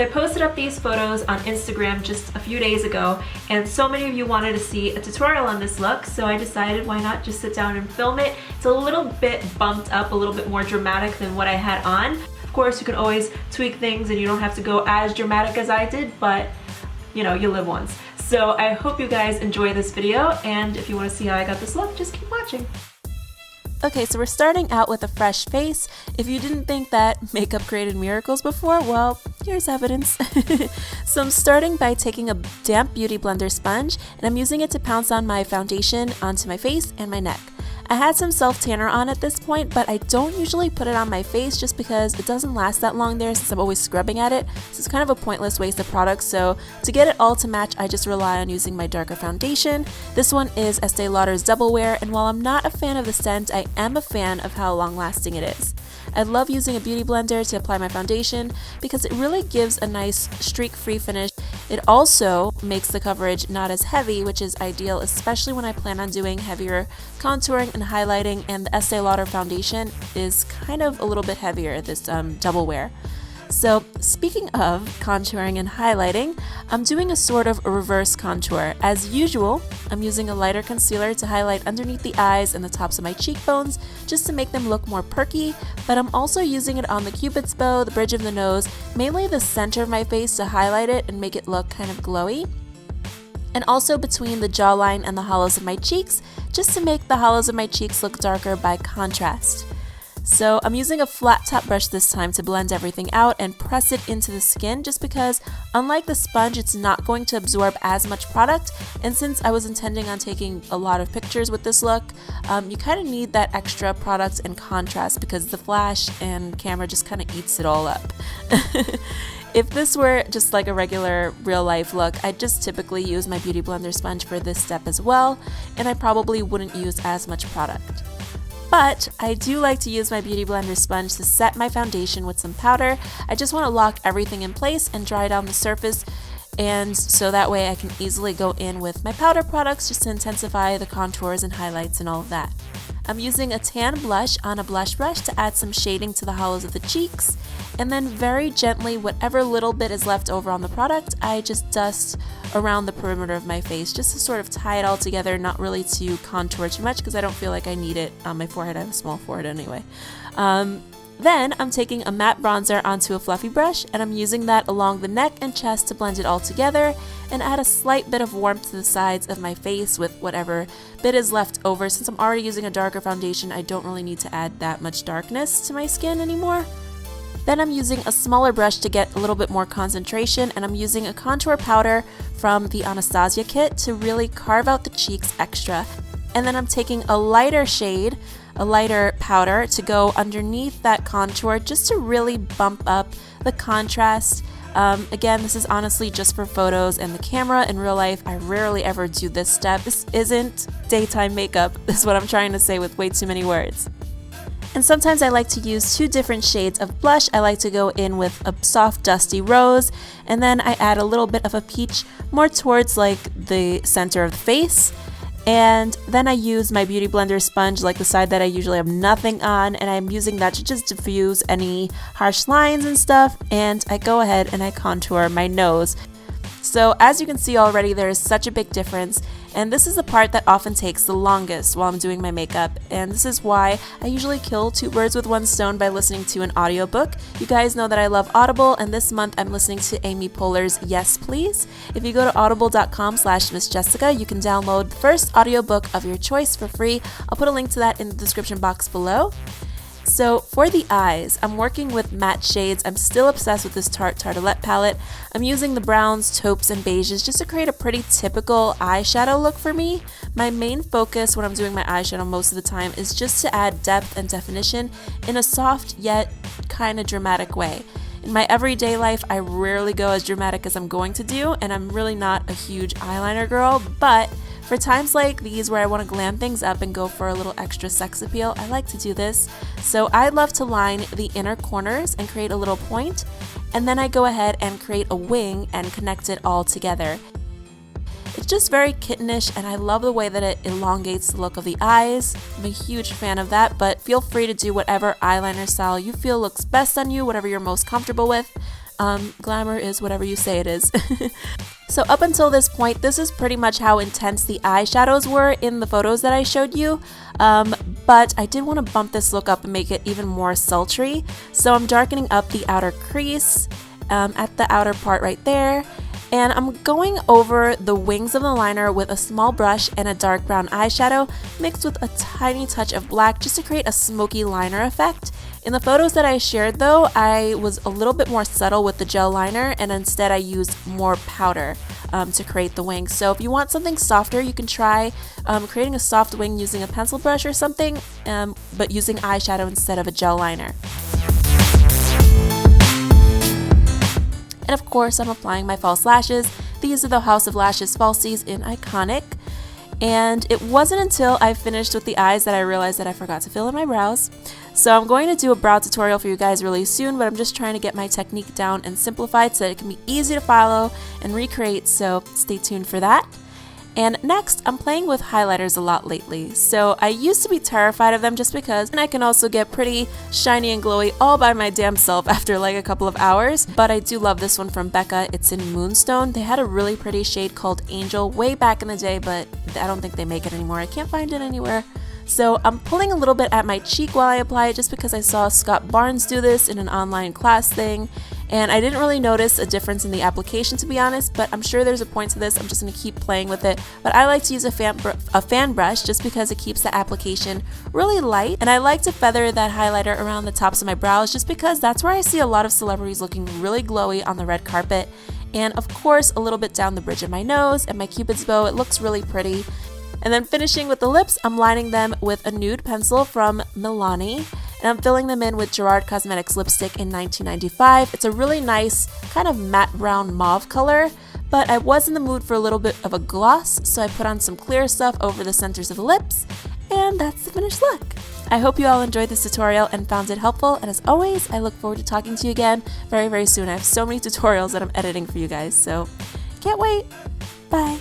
So I posted up these photos on Instagram just a few days ago, and so many of you wanted to see a tutorial on this look, so I decided why not just sit down and film it. It's a little bit bumped up, a little bit more dramatic than what I had on. Of course, you can always tweak things and you don't have to go as dramatic as I did, but you know, you live once. So I hope you guys enjoy this video, and if you want to see how I got this look, just keep watching. Okay, so we're starting out with a fresh face. If you didn't think that makeup created miracles before, well, here's evidence. So I'm starting by taking a damp beauty blender sponge, and I'm using it to pounce on my foundation onto my face and my neck. I had some self-tanner on at this point, but I don't usually put it on my face just because it doesn't last that long there since I'm always scrubbing at it, so it's kind of a pointless waste of product. So to get it all to match, I just rely on using my darker foundation. This one is Estee Lauder's Double Wear, and while I'm not a fan of the scent, I am a fan of how long-lasting it is. I love using a beauty blender to apply my foundation because it really gives a nice streak-free finish. It also makes the coverage not as heavy, which is ideal, especially when I plan on doing heavier contouring and highlighting, and the Estee Lauder foundation is kind of a little bit heavier, this Double Wear. So speaking of contouring and highlighting, I'm doing a sort of a reverse contour. As usual, I'm using a lighter concealer to highlight underneath the eyes and the tops of my cheekbones just to make them look more perky, but I'm also using it on the cupid's bow, the bridge of the nose, mainly the center of my face to highlight it and make it look kind of glowy. And also between the jawline and the hollows of my cheeks, just to make the hollows of my cheeks look darker by contrast. So I'm using a flat top brush this time to blend everything out and press it into the skin, just because unlike the sponge, it's not going to absorb as much product, and since I was intending on taking a lot of pictures with this look, you kind of need that extra product and contrast because the flash and camera just kind of eats it all up. If this were just like a regular real life look, I'd just typically use my beauty blender sponge for this step as well, and I probably wouldn't use as much product. But I do like to use my beauty blender sponge to set my foundation with some powder. I just want to lock everything in place and dry down the surface, and so that way I can easily go in with my powder products just to intensify the contours and highlights and all of that. I'm using a tan blush on a blush brush to add some shading to the hollows of the cheeks, and then very gently, whatever little bit is left over on the product, I just dust around the perimeter of my face just to sort of tie it all together, not really to contour too much because I don't feel like I need it on my forehead. I have a small forehead anyway. Then I'm taking a matte bronzer onto a fluffy brush, and I'm using that along the neck and chest to blend it all together and add a slight bit of warmth to the sides of my face with whatever bit is left over. Since I'm already using a darker foundation, I don't really need to add that much darkness to my skin anymore. Then I'm using a smaller brush to get a little bit more concentration, and I'm using a contour powder from the Anastasia kit to really carve out the cheeks extra. And then I'm taking a lighter shade, a lighter powder, to go underneath that contour just to really bump up the contrast. Again, this is honestly just for photos and the camera. In real life, I rarely ever do this step. This isn't daytime makeup, is what I'm trying to say with way too many words. And sometimes I like to use two different shades of blush. I like to go in with a soft dusty rose, and then I add a little bit of a peach more towards like the center of the face. And then I use my beauty blender sponge, like the side that I usually have nothing on, and I'm using that to just diffuse any harsh lines and stuff, and I go ahead and I contour my nose. So as you can see already, there is such a big difference, and this is the part that often takes the longest while I'm doing my makeup, and this is why I usually kill two birds with one stone by listening to an audiobook. You guys know that I love Audible, and this month I'm listening to Amy Poehler's Yes Please. If you go to audible.com/MissJessica, you can download the first audiobook of your choice for free. I'll put a link to that in the description box below. So for the eyes, I'm working with matte shades. I'm still obsessed with this Tarte Tartelette palette. I'm using the browns, taupes, and beiges just to create a pretty typical eyeshadow look for me. My main focus when I'm doing my eyeshadow most of the time is just to add depth and definition in a soft yet kind of dramatic way. In my everyday life, I rarely go as dramatic as I'm going to do, and I'm really not a huge eyeliner girl, but for times like these where I want to glam things up and go for a little extra sex appeal, I like to do this. So I love to line the inner corners and create a little point, and then I go ahead and create a wing and connect it all together. It's just very kittenish, and I love the way that it elongates the look of the eyes. I'm a huge fan of that, but feel free to do whatever eyeliner style you feel looks best on you, whatever you're most comfortable with. Glamour is whatever you say it is. So up until this point, this is pretty much how intense the eyeshadows were in the photos that I showed you, but I did want to bump this look up and make it even more sultry. So I'm darkening up the outer crease at the outer part right there, and I'm going over the wings of the liner with a small brush and a dark brown eyeshadow mixed with a tiny touch of black just to create a smoky liner effect. In the photos that I shared though, I was a little bit more subtle with the gel liner, and instead I used more powder to create the wings. So if you want something softer, you can try creating a soft wing using a pencil brush or something, but using eyeshadow instead of a gel liner. And of course, I'm applying my false lashes. These are the House of Lashes falsies in Iconic. And it wasn't until I finished with the eyes that I realized that I forgot to fill in my brows. So I'm going to do a brow tutorial for you guys really soon, but I'm just trying to get my technique down and simplified so that it can be easy to follow and recreate, so stay tuned for that. And next, I'm playing with highlighters a lot lately. So I used to be terrified of them just because I can also get pretty shiny and glowy all by my damn self after like a couple of hours. But I do love this one from Becca. It's in Moonstone. They had a really pretty shade called Angel way back in the day, but I don't think they make it anymore. I can't find it anywhere. So I'm pulling a little bit at my cheek while I apply it just because I saw Scott Barnes do this in an online class thing. And I didn't really notice a difference in the application, to be honest, but I'm sure there's a point to this. I'm just going to keep playing with it. But I like to use a fan brush just because it keeps the application really light. And I like to feather that highlighter around the tops of my brows just because that's where I see a lot of celebrities looking really glowy on the red carpet. And of course, a little bit down the bridge of my nose and my Cupid's bow. It looks really pretty. And then finishing with the lips, I'm lining them with a nude pencil from Milani. And I'm filling them in with Gerard Cosmetics lipstick in 1995. It's a really nice kind of matte brown mauve color, but I was in the mood for a little bit of a gloss, so I put on some clear stuff over the centers of the lips, and that's the finished look. I hope you all enjoyed this tutorial and found it helpful, and as always, I look forward to talking to you again very, very soon. I have so many tutorials that I'm editing for you guys, so can't wait. Bye.